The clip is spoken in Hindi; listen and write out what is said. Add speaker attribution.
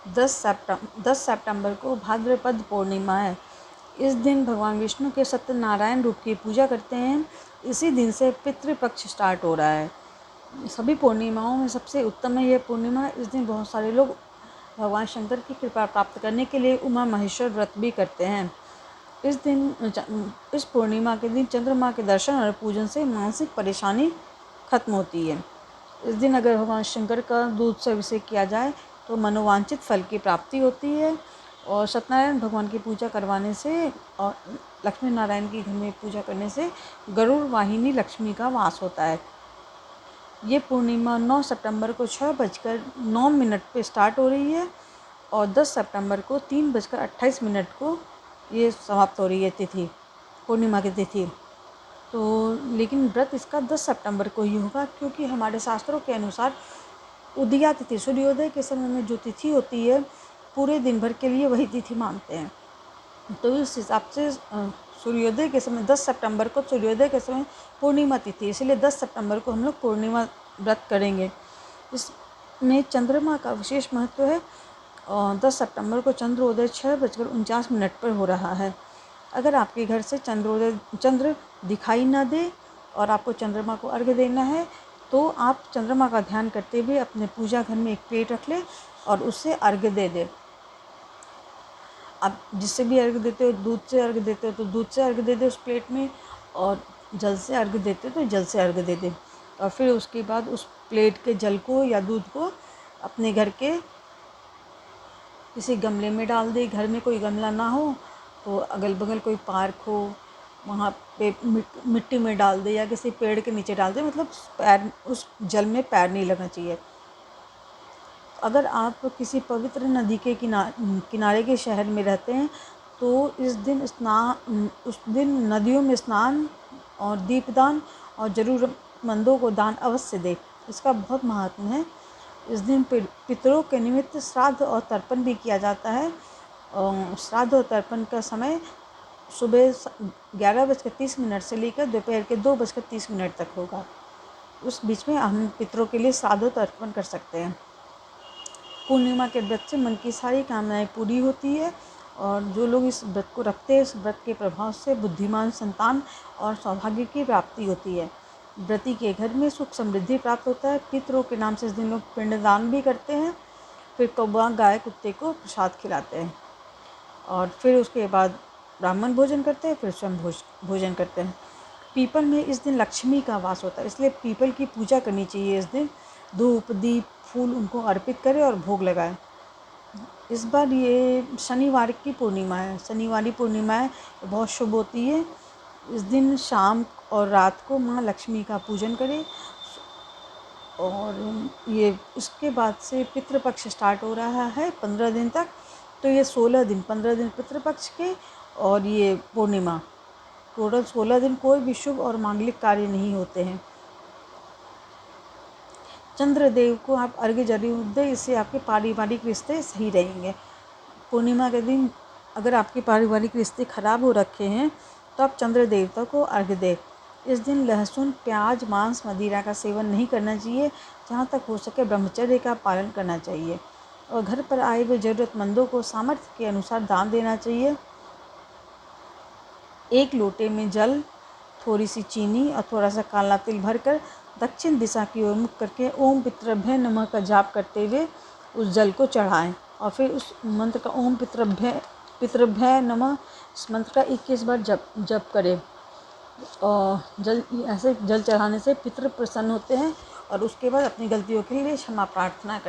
Speaker 1: 10 सितंबर को भाद्रपद पूर्णिमा है। इस दिन भगवान विष्णु के सत्यनारायण रूप की पूजा करते हैं। इसी दिन से पितृपक्ष स्टार्ट हो रहा है। सभी पूर्णिमाओं में सबसे उत्तम है यह पूर्णिमा। इस दिन बहुत सारे लोग भगवान शंकर की कृपा प्राप्त करने के लिए उमा महेश्वर व्रत भी करते हैं। इस पूर्णिमा के दिन चंद्रमा के दर्शन और पूजन से मानसिक परेशानी खत्म होती है। इस दिन अगर भगवान शंकर का दूध से अभिषेक किया जाए तो मनोवांछित फल की प्राप्ति होती है। और सत्यनारायण भगवान की पूजा करवाने से और लक्ष्मी नारायण की घर में पूजा करने से गरुड़ वाहिनी लक्ष्मी का वास होता है। ये पूर्णिमा 9 सितंबर को 6:09 पे स्टार्ट हो रही है और 10 सितंबर को 3:28 को ये समाप्त हो रही है तिथि, पूर्णिमा की तिथि। तो लेकिन व्रत इसका 10 सितंबर को ही होगा, क्योंकि हमारे शास्त्रों के अनुसार उदया तिथि, सूर्योदय के समय में जो तिथि होती है पूरे दिन भर के लिए वही तिथि मानते हैं। तो इस हिसाब से सूर्योदय के समय 10 सितंबर को सूर्योदय के समय पूर्णिमा तिथि, इसलिए 10 सितंबर को हम लोग पूर्णिमा व्रत करेंगे। इसमें चंद्रमा का विशेष महत्व है। 10 सितंबर को चंद्रोदय 6:49 पर हो रहा है। अगर आपके घर से चंद्र दिखाई ना दे और आपको चंद्रमा को अर्घ्य देना है तो आप चंद्रमा का ध्यान करते हुए अपने पूजा घर में एक प्लेट रख लें और उससे अर्घ्य दे दें। आप जिससे भी अर्घ्य देते हो, दूध से अर्घ्य देते हो तो दूध से अर्घ्य दे दें उस प्लेट में, और जल से अर्घ्य देते हो तो जल से अर्घ्य दे दें। और फिर उसके बाद उस प्लेट के जल को या दूध को अपने घर के किसी गमले में डाल दें। घर में कोई गमला ना हो तो अगल बगल कोई पार्क हो वहाँ पे मिट्टी में डाल दे या किसी पेड़ के नीचे डाल दे, मतलब पैर उस जल में पैर नहीं लगना चाहिए। अगर आप किसी पवित्र नदी के किनारे के शहर में रहते हैं तो उस दिन नदियों में स्नान और दीपदान और ज़रूरतमंदों को दान अवश्य दें। इसका बहुत महात्म है। इस दिन पितरों के निमित्त श्राद्ध और तर्पण भी किया जाता है। श्राद्ध और तर्पण का समय सुबह 11:30 से लेकर दोपहर के 2:30 तक होगा। उस बीच में हम पितरों के लिए श्राद्ध और तर्पण कर सकते हैं। पूर्णिमा के व्रत से मन की सारी कामनाएं पूरी होती है और जो लोग इस व्रत को रखते हैं, इस व्रत के प्रभाव से बुद्धिमान संतान और सौभाग्य की प्राप्ति होती है। व्रती के घर में सुख समृद्धि प्राप्त होता है। पितरों के नाम से इस दिन लोग पिंडदान भी करते हैं, फिर कौवा गाय कुत्ते को प्रसाद खिलाते हैं और फिर उसके बाद ब्राह्मण भोजन करते हैं, फिर स्वयं भोजन करते हैं। पीपल में इस दिन लक्ष्मी का वास होता है, इसलिए पीपल की पूजा करनी चाहिए। इस दिन धूप दीप फूल उनको अर्पित करें और भोग लगाएं। इस बार ये शनिवार की पूर्णिमा है। शनिवारी पूर्णिमाएं बहुत शुभ होती है। इस दिन शाम और रात को माँ लक्ष्मी का पूजन करें। और ये इसके बाद से पितृपक्ष स्टार्ट हो रहा है 15 दिन तक। तो ये 15 दिन पितृपक्ष के और ये पूर्णिमा, टोटल 16 दिन कोई भी शुभ और मांगलिक कार्य नहीं होते हैं। चंद्रदेव को आप अर्घ्य जरूर दें, इससे आपके पारिवारिक रिश्ते सही रहेंगे। पूर्णिमा के दिन अगर आपके पारिवारिक रिश्ते खराब हो रखे हैं तो आप चंद्र देवता को अर्घ्य दें। इस दिन लहसुन प्याज मांस मदिरा का सेवन नहीं करना चाहिए। जहाँ तक हो सके ब्रह्मचर्य का पालन करना चाहिए और घर पर आए हुए ज़रूरतमंदों को सामर्थ्य के अनुसार दान देना चाहिए। एक लोटे में जल, थोड़ी सी चीनी और थोड़ा सा काला तिल भरकर दक्षिण दिशा की ओर मुख करके ओम पितृभ्य नमः का जाप करते हुए उस जल को चढ़ाएं और फिर उस मंत्र का ओम पितृभ्य नमः इस मंत्र का 21 बार जप करें। और ऐसे जल चढ़ाने से पितृ प्रसन्न होते हैं और उसके बाद अपनी गलतियों के लिए क्षमा प्रार्थना करें।